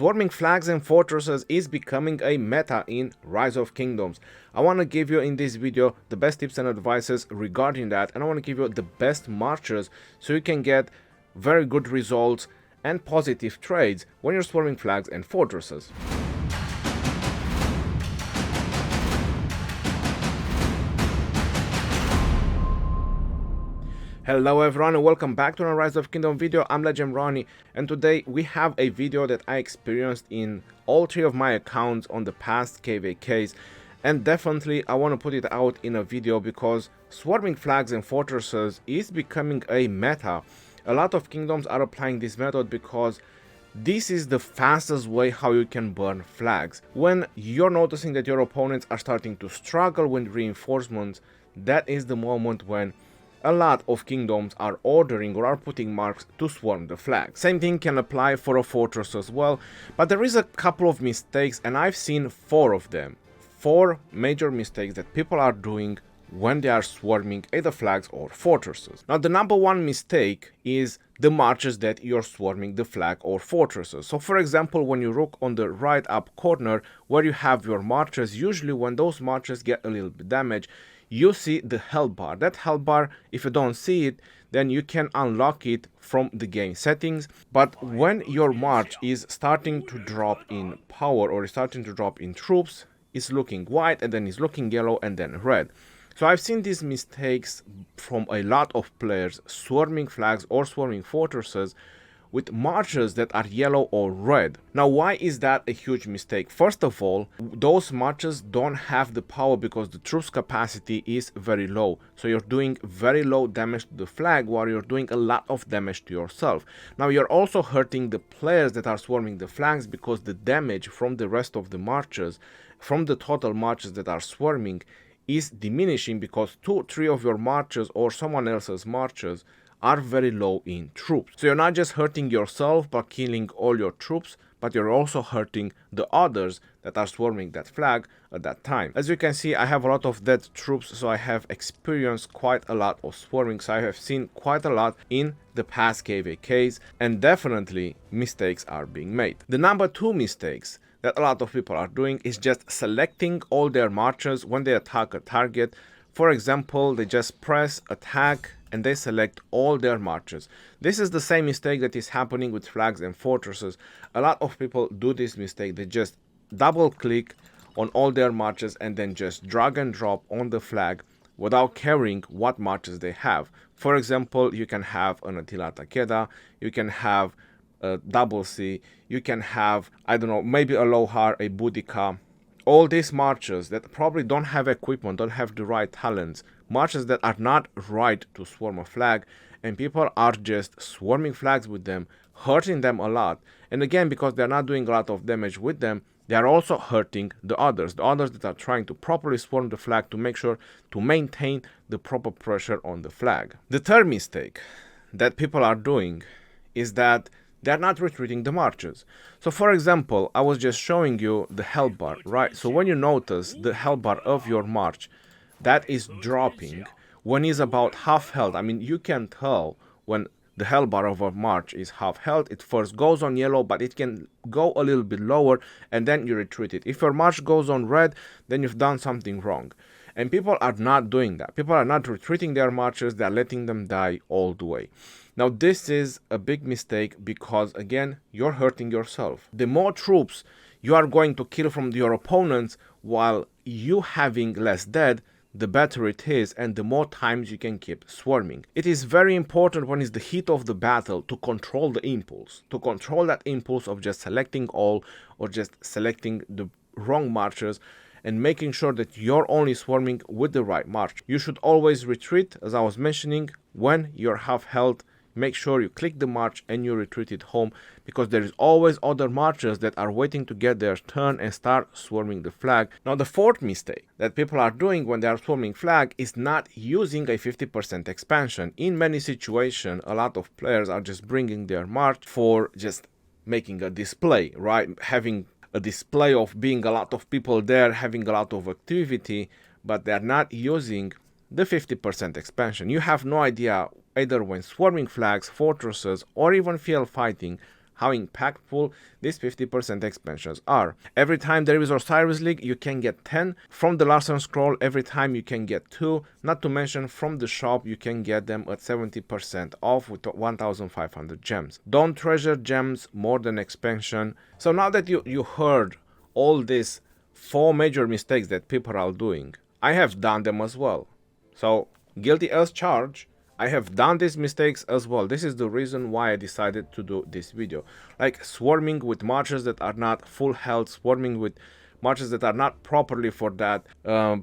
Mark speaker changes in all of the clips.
Speaker 1: Swarming flags and fortresses is becoming a meta in Rise of Kingdoms. I want to give you in this video the best tips and advices regarding that, and I want to give you the best marchers so you can get very good results and positive trades when you're swarming flags and fortresses. Hello everyone and welcome back to a Rise of Kingdom video. I'm Legend Ronnie, and today we have a video that I experienced in all three of my accounts on the past KVKs, and definitely I want to put it out in a video because swarming flags and fortresses is becoming a meta. A lot of kingdoms are applying this method because this is the fastest way how you can burn flags. When you're noticing that your opponents are starting to struggle with reinforcements, that is the moment when a lot of kingdoms are ordering or are putting marks to swarm the flag. Same thing can apply for a fortress as well, but there is a couple of mistakes, and I've seen 4 of them. 4 major mistakes that people are doing when they are swarming either flags or fortresses. Now, the number one mistake is the marches that you're swarming the flag or fortresses. So for example, when you look on the right up corner where you have your marches, usually when those marches get a little bit damaged, you see the health bar. That health bar, if you don't see it, then you can unlock it from the game settings. But when your march is starting to drop in power or is starting to drop in troops, it's looking white and then it's looking yellow and then red. So I've seen these mistakes from a lot of players swarming flags or swarming fortresses with marches that are yellow or red. Now, why is that a huge mistake? First of all, those marches don't have the power because the troops capacity is very low. So you're doing very low damage to the flag while you're doing a lot of damage to yourself. Now, you're also hurting the players that are swarming the flags because the damage from the rest of the marches, from the total marches that are swarming, is diminishing because 2-3 of your marches or someone else's marches are very low in troops. So you're not just hurting yourself by killing all your troops, but you're also hurting the others that are swarming that flag at that time. As you can see, I have a lot of dead troops, so I have experienced quite a lot of swarming. So I have seen quite a lot in the past KVKs, and definitely mistakes are being made. The number 2 mistakes that a lot of people are doing is just selecting all their marches when they attack a target. For example, they just press attack and they select all their marches. This is the same mistake that is happening with flags and fortresses. A lot of people do this mistake. They just double click on all their marches and then just drag and drop on the flag without caring what marches they have. For example, you can have an Attila Takeda, you can have a double C, you can have, I don't know, maybe a Lohar, a Boudica. All these marches that probably don't have equipment, don't have the right talents, marches that are not right to swarm a flag, and people are just swarming flags with them, hurting them a lot. And again, because they're not doing a lot of damage with them, they are also hurting the others that are trying to properly swarm the flag to make sure to maintain the proper pressure on the flag. The third mistake that people are doing is that they're not retreating the marches. So for example, I was just showing you the health bar, right? So when you notice the health bar of your march, that is dropping when it's about half health. I mean, you can tell when the health bar of a march is half health. It first goes on yellow, but it can go a little bit lower and then you retreat it. If your march goes on red, then you've done something wrong. And people are not doing that. People are not retreating their marches. They're letting them die all the way. Now, this is a big mistake because, again, you're hurting yourself. The more troops you are going to kill from your opponents while you having less dead, the better it is and the more times you can keep swarming. It is very important when it's the heat of the battle to control the impulse, to control that impulse of just selecting all or just selecting the wrong marches and making sure that you're only swarming with the right march. You should always retreat, as I was mentioning, when you're half health. Make sure you click the march and you retreat it home, because there is always other marches that are waiting to get their turn and start swarming the flag. Now, the fourth mistake that people are doing when they are swarming flag is not using a 50% expansion. In many situations, a lot of players are just bringing their march for just making a display, right? Having a display of being a lot of people there, having a lot of activity, but they're not using the 50% expansion. You have no idea, either when swarming flags, fortresses, or even field fighting, how impactful these 50% expansions are. Every time there is Osiris League, you can get 10. From the Larsen Scroll, every time you can get 2. Not to mention from the shop, you can get them at 70% off with 1,500 gems. Don't treasure gems more than expansion. So now that you heard all these 4 major mistakes that people are doing, I have done them as well. So guilty as charged. I have done these mistakes as well. This is the reason why I decided to do this video. Like swarming with marchers that are not full health, swarming with marchers that are not properly for that,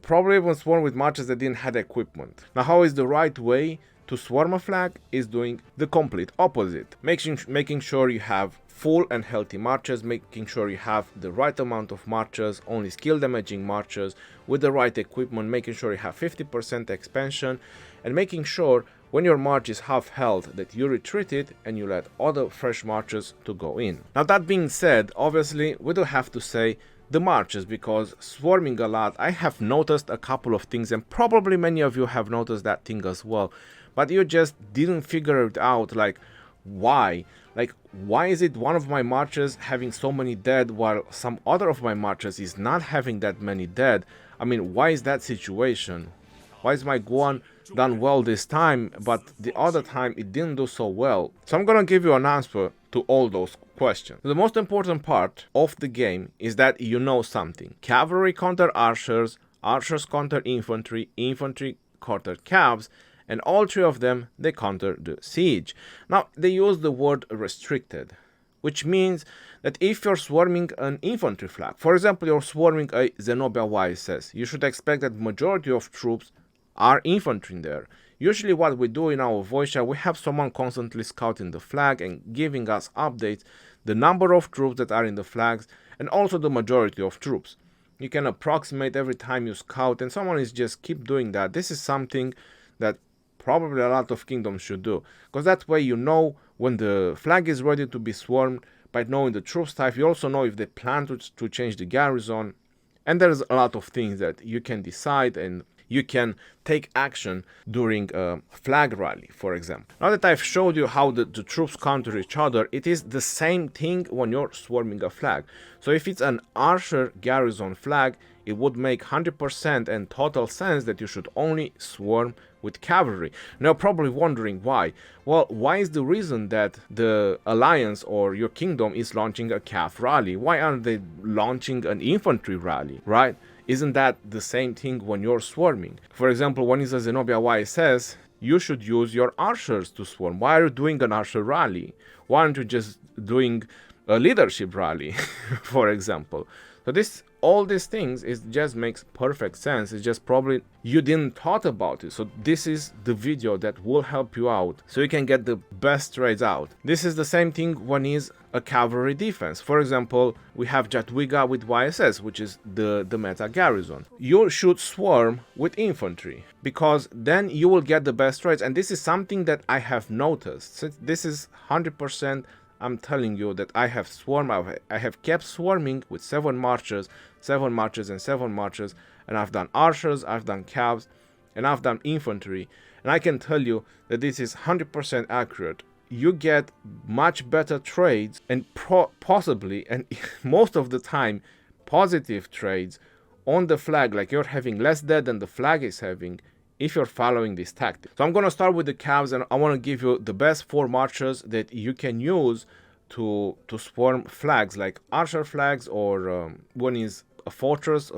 Speaker 1: probably even swarm with marchers that didn't have equipment. Now, how is the right way to swarm a flag? Is doing the complete opposite. Making sure you have full and healthy marchers, making sure you have the right amount of marchers, only skill damaging marchers with the right equipment, making sure you have 50% expansion, and making sure when your march is half health that you retreat it and you let other fresh marchers to go in. Now that being said, obviously we do have to say the marches, because swarming a lot, I have noticed a couple of things, and probably many of you have noticed that thing as well, but you just didn't figure it out. Like why? Like why is it one of my marches having so many dead while some other of my marches is not having that many dead? I mean, why is that situation? Why is my Guan done well this time, but the other time it didn't do so well? So I'm gonna give you an answer to all those questions. The most important part of the game is that you know something. Cavalry counter archers, archers counter infantry, infantry counter cavs, and all 3 of them, they counter the siege. Now, they use the word restricted, which means that if you're swarming an infantry flag, for example, you're swarming a Zenobia YSS, you should expect that majority of troops are infantry in there. Usually what we do in our voice chat, we have someone constantly scouting the flag and giving us updates, the number of troops that are in the flags, and also the majority of troops. You can approximate every time you scout, and someone is just keep doing that. This is something that probably a lot of kingdoms should do, because that way you know when the flag is ready to be swarmed. By knowing the troops type, you also know if they plan to change the garrison, and there's a lot of things that you can decide, and you can take action during a flag rally, for example. Now that I've showed you how the troops counter each other, it is the same thing when you're swarming a flag. So if it's an archer garrison flag, it would make 100% and total sense that you should only swarm with cavalry. Now, probably wondering why. Well, why is the reason that the alliance or your kingdom is launching a cav rally? Why aren't they launching an infantry rally, right? Isn't that the same thing when you're swarming? For example, when it's a Zenobia YSS, you should use your archers to swarm. Why are you doing an archer rally? Why aren't you just doing a leadership rally, for example? So all these things, it just makes perfect sense. It's just probably you didn't thought about it. So this is the video that will help you out so you can get the best trades out. This is the same thing when is a cavalry defense. For example, we have Jadwiga with YSS, which is the meta garrison. You should swarm with infantry, because then you will get the best trades. And this is something that I have noticed. So this is 100%. I'm telling you that I have swarmed, I have kept swarming with 7 marchers, and I've done archers, I've done cavs, and I've done infantry, and I can tell you that this is 100% accurate. You get much better trades, and possibly, and most of the time, positive trades on the flag, like you're having less dead than the flag is having, if you're following this tactic. So I'm going to start with the cavs, and I want to give you the best 4 marchers that you can use to swarm flags, like archer flags, or one is a fortress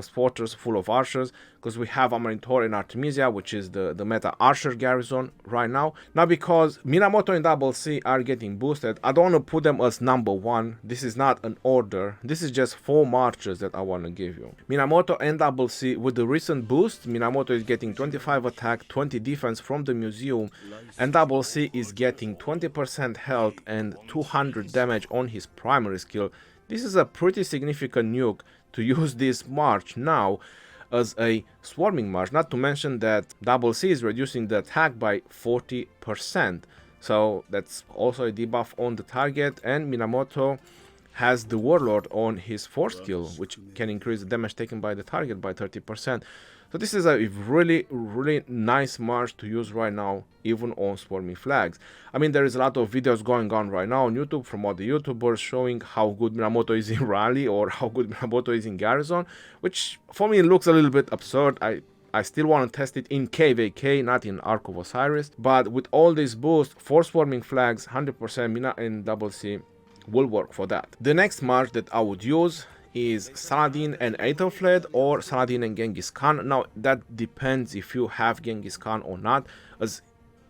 Speaker 1: full of archers, because we have Amanitor and Artemisia, which is the meta archer garrison right now. Now, because Minamoto and Double C are getting boosted, I don't want to put them as number 1. This is not an order. This is just 4 marchers that I want to give you. Minamoto and Double C, with the recent boost, Minamoto is getting 25 attack, 20 defense from the museum, and Double C is getting 20% health and 200 damage on his primary skill. This is a pretty significant nuke to use this march now as a swarming march, not to mention that Double C is reducing the attack by 40%, so that's also a debuff on the target, and Minamoto has the Warlord on his 4th skill, which can increase the damage taken by the target by 30%. So this is a really nice march to use right now, even on swarming flags. I mean, there is a lot of videos going on right now on YouTube from other YouTubers showing how good Minamoto is in rally or how good Minamoto is in garrison, which for me looks a little bit absurd. I still want to test it in KVK, not in Ark of Osiris. But with all this boost, 4 swarming flags, 100% Mina and Double C will work for that. The next march that I would use is Saladin and Aethelflaed or Saladin and Genghis Khan. Now that depends if you have Genghis Khan or not, as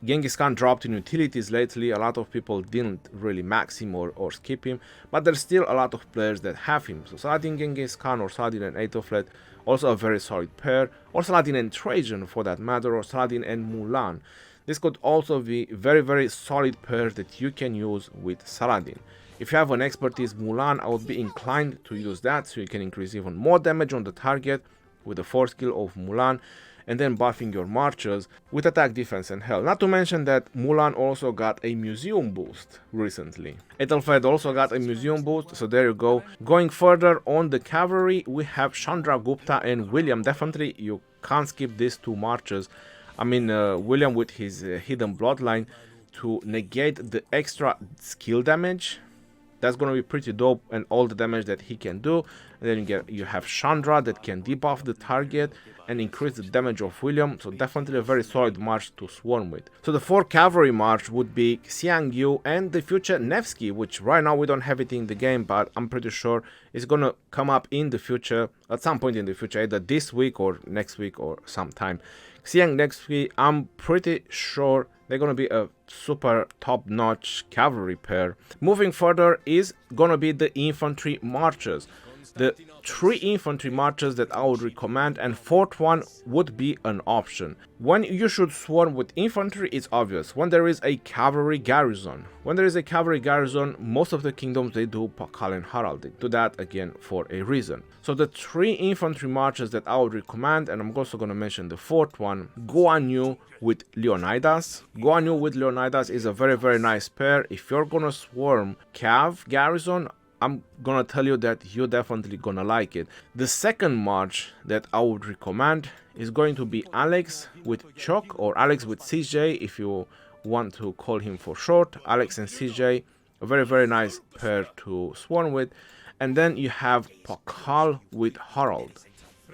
Speaker 1: Genghis Khan dropped in utilities lately. A lot of people didn't really max him or skip him, but there's still a lot of players that have him. So Saladin Genghis Khan or Saladin and Aethelflaed, also a very solid pair, or Saladin and Trajan for that matter, or Saladin and Mulan. This could also be very solid pair that you can use with Saladin. If you have an expertise Mulan, I would be inclined to use that, so you can increase even more damage on the target with the 4th skill of Mulan, and then buffing your marchers with attack, defense and health. Not to mention that Mulan also got a museum boost recently. Aethelflaed also got a museum boost, so there you go. Going further on the cavalry, we have Chandragupta and William. Definitely you can't skip these 2 marches. I mean, William with his hidden bloodline to negate the extra skill damage. That's going to be pretty dope, and all the damage that he can do. And then you have Chandra that can debuff the target and increase the damage of William. So definitely a very solid march to swarm with. So the 4 cavalry march would be Xiang Yu and the future Nevsky, which right now we don't have it in the game, but I'm pretty sure it's going to come up in the future, at some point in the future, either this week or next week or sometime. Xiang Nevsky, I'm pretty sure they're going to be a super top-notch cavalry pair. Moving further is going to be the infantry marches. The 3 infantry marches that I would recommend, and 4th one would be an option. When you should swarm with infantry, it's obvious. When there is a cavalry garrison. When there is a cavalry garrison, most of the kingdoms, they do Pakal and Harald. They do that again for a reason. So the 3 infantry marches that I would recommend, and I'm also going to mention the 4th one, Guan Yu with Leonidas. Guan Yu with Leonidas is a very nice pair. If you're going to swarm Cav garrison, I'm gonna tell you that you're definitely gonna like it. The second march that I would recommend is going to be Alex with Chuck, or Alex with CJ if you want to call him for short. Alex and CJ, a very nice pair to swarm with. And then you have Pakal with Harald.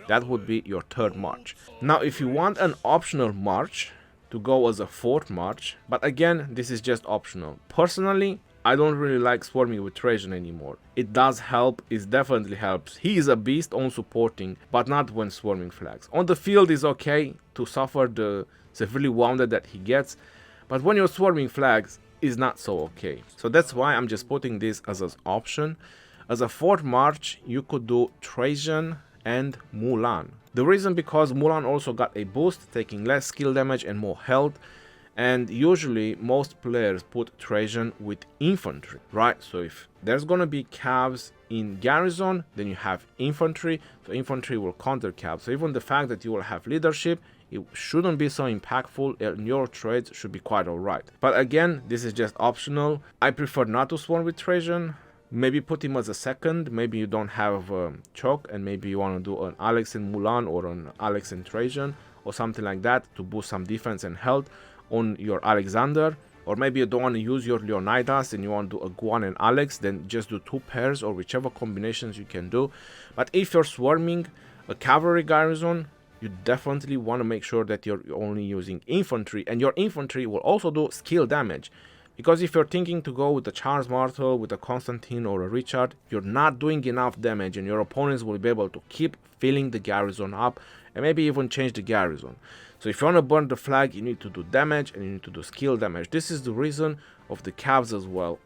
Speaker 1: That would be your 3rd march. Now if you want an optional march to go as a 4th march, but again this is just optional. Personally, I don't really like swarming with Trajan anymore. It does help, it definitely helps. He is a beast on supporting, but not when swarming flags. On the field is okay to suffer the severely wounded that he gets, but when you're swarming flags, is not so okay. So that's why I'm just putting this as an option. As a 4th march, you could do Trajan and Mulan. The reason because Mulan also got a boost, taking less skill damage and more health. And usually most players put Trajan with infantry, right? So if there's gonna be Cavs in garrison, then you have infantry, so infantry will counter Cavs. So even the fact that you will have leadership, it shouldn't be so impactful, and your trades should be quite alright. But again, this is just optional. I prefer not to swarm with Trajan. Maybe put him as a 2nd. Maybe you don't have Choke, and maybe you want to do an Alex and Mulan or an Alex and Trajan or something like that to boost some defense and health on your Alexander. Or maybe you don't want to use your Leonidas and you want to do a Guan and Alex, then just do 2 pairs or whichever combinations you can do. But if you're swarming a cavalry garrison, you definitely want to make sure that you're only using infantry, and your infantry will also do skill damage. Because if you're thinking to go with a Charles Martel, with a Constantine or a Richard, you're not doing enough damage, and your opponents will be able to keep filling the garrison up and maybe even change the garrison. So if you want to burn the flag, you need to do damage and you need to do skill damage. This is the reason of the Cavs as well,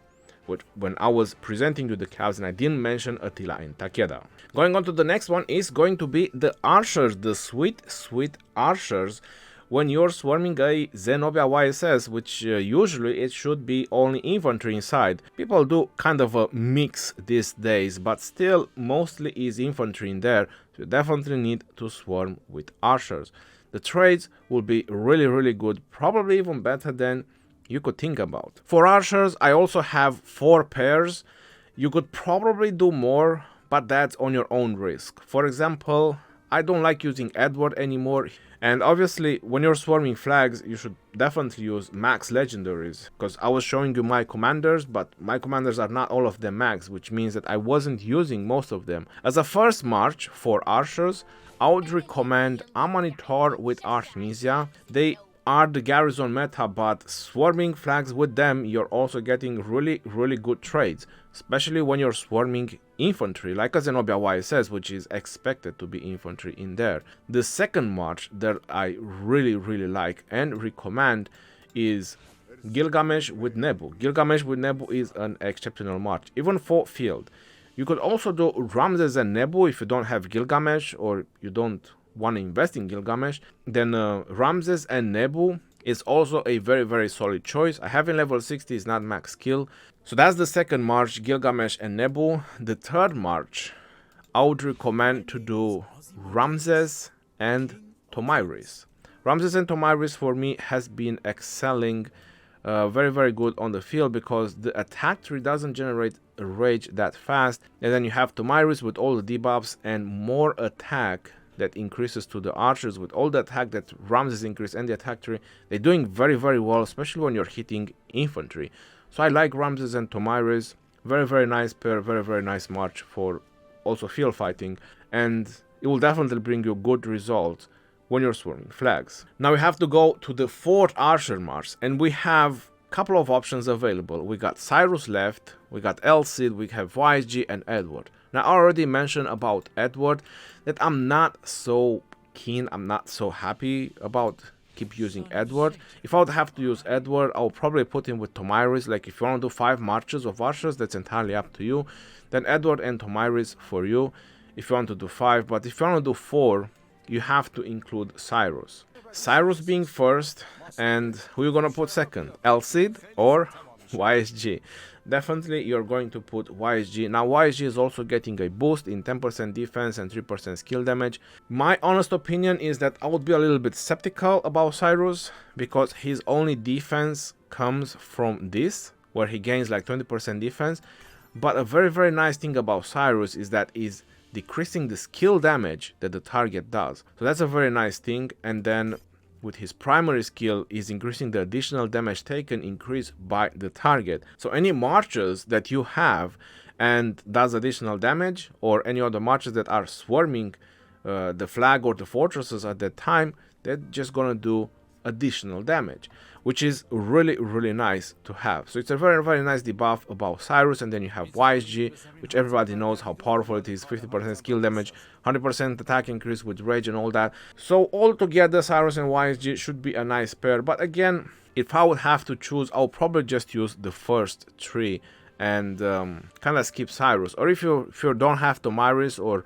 Speaker 1: which when I was presenting you the Cavs, and I didn't mention Attila and Takeda. Going on to the next one is going to be the archers, the sweet archers. When you're swarming a Zenobia YSS, which usually it should be only infantry inside. People do kind of a mix these days, but still mostly is infantry in there, so you definitely need to swarm with archers. The trades will be really good, probably even better than you could think about. For archers, I also have 4 pairs. You could probably do more, but that's on your own risk. For example, I don't like using Edward anymore, and obviously when you're swarming flags you should definitely use max legendaries, because I was showing you my commanders, but my commanders are not all of them max, which means that I wasn't using most of them. As a first march for archers, I would recommend Amanitor with Artemisia. They are the garrison meta, but swarming flags with them, you're also getting really good trades, especially when you're swarming infantry, like a Zenobia YSS, which is expected to be infantry in there. The second march that I really like and recommend is Gilgamesh with Nebu. Gilgamesh with Nebu is an exceptional march, even for field. You could also do Ramses and Nebu if you don't have Gilgamesh or you don't want to invest in Gilgamesh. Then Ramses and Nebu is also a very solid choice. I have in level 60 is not max skill. So that's the second march, Gilgamesh and Nebu. The third march, I would recommend to do Ramses and Tomyris. Ramses and Tomyris for me has been excelling very good on the field, because the attack tree doesn't generate a rage that fast, and then you have Tomyris with all the debuffs and more attack that increases to the archers with all the attack that Ramses increase and the attack tree. They're doing very well, especially when you're hitting infantry. So I like Ramses and Tomyris. Very nice pair, very nice march for also field fighting, and it will definitely bring you good results when you're swarming flags. Now we have to go to the fourth archer march, and we have a couple of options available. We got Cyrus left, we got El Cid, we have YSG and Edward. Now I already mentioned about Edward that I'm not so keen, I'm not so happy about keep using Edward. If I would have to use Edward, I'll probably put him with Tomyris. Like if you want to do 5 marches of archers, that's entirely up to you. Then Edward and Tomyris for you if you want to do 5, but if you want to do 4, you have to include Cyrus. Cyrus being first, and who you gonna put second? El Cid or YSG? Definitely you're going to put YSG. Now YSG is also getting a boost in 10% defense and 3% skill damage. My honest opinion is that I would be a little bit skeptical about Cyrus, because his only defense comes from this, where he gains like 20% defense. But a very nice thing about Cyrus is that is decreasing the skill damage that the target does. So that's a very nice thing. And then with his primary skill is increasing the additional damage taken increased by the target. So any marches that you have and does additional damage, or any other marches that are swarming the flag or the fortresses at that time, they're just gonna do additional damage, which is really nice to have. So it's a very nice debuff about Cyrus. And then you have YSG, which everybody knows how powerful it is. 50% skill damage, 100% attack increase with rage and all that. So altogether Cyrus and YSG should be a nice pair. But again, if I would have to choose, I'll probably just use the first 3 and kind of skip Cyrus. Or if you don't have Tomyris, or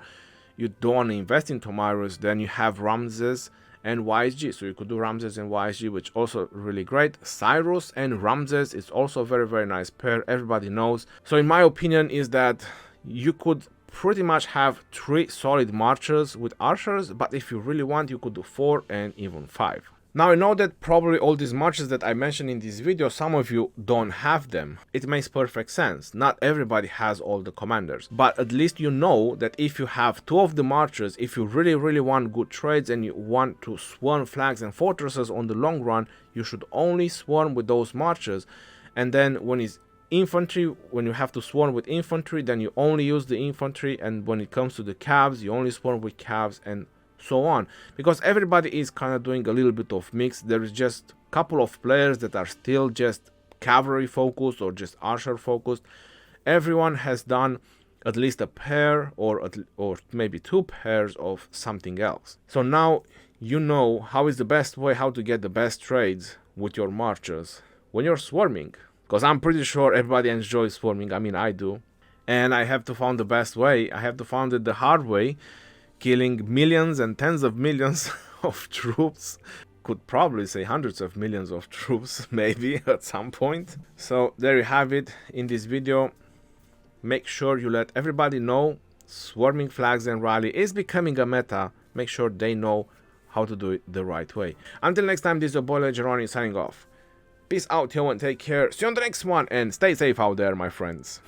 Speaker 1: you don't want to invest in Tomyris, then you have Ramses and YSG. So you could do Ramses and YSG, which also really great. Cyrus and Ramses is also a very nice pair, everybody knows. So in my opinion is that you could pretty much have 3 solid marchers with archers, but if you really want, you could do 4 and even 5. Now I know that probably all these marches that I mentioned in this video, some of you don't have them. It makes perfect sense. Not everybody has all the commanders, but at least you know that if you have 2 of the marches, if you really want good trades and you want to swarm flags and fortresses on the long run, you should only swarm with those marches. And then when it's infantry, when you have to swarm with infantry, then you only use the infantry, and when it comes to the cabs, you only swarm with cabs, and so on, because everybody is kind of doing a little bit of mix. There is just a couple of players that are still just cavalry focused or just archer focused. Everyone has done at least a pair or maybe 2 pairs of something else. So now you know how is the best way how to get the best trades with your marchers when you're swarming, because I'm pretty sure everybody enjoys swarming. I mean, I do, and I have to find the best way. I have to find it the hard way, killing millions and tens of millions of troops. Could probably say hundreds of millions of troops maybe at some point. So there you have it in this video. Make sure you let everybody know swarming flags and rally is becoming a meta. Make sure they know how to do it the right way. Until next time, this is your boy Ronnie signing off. Peace out, yo, and take care. See you on the next one, and stay safe out there, my friends.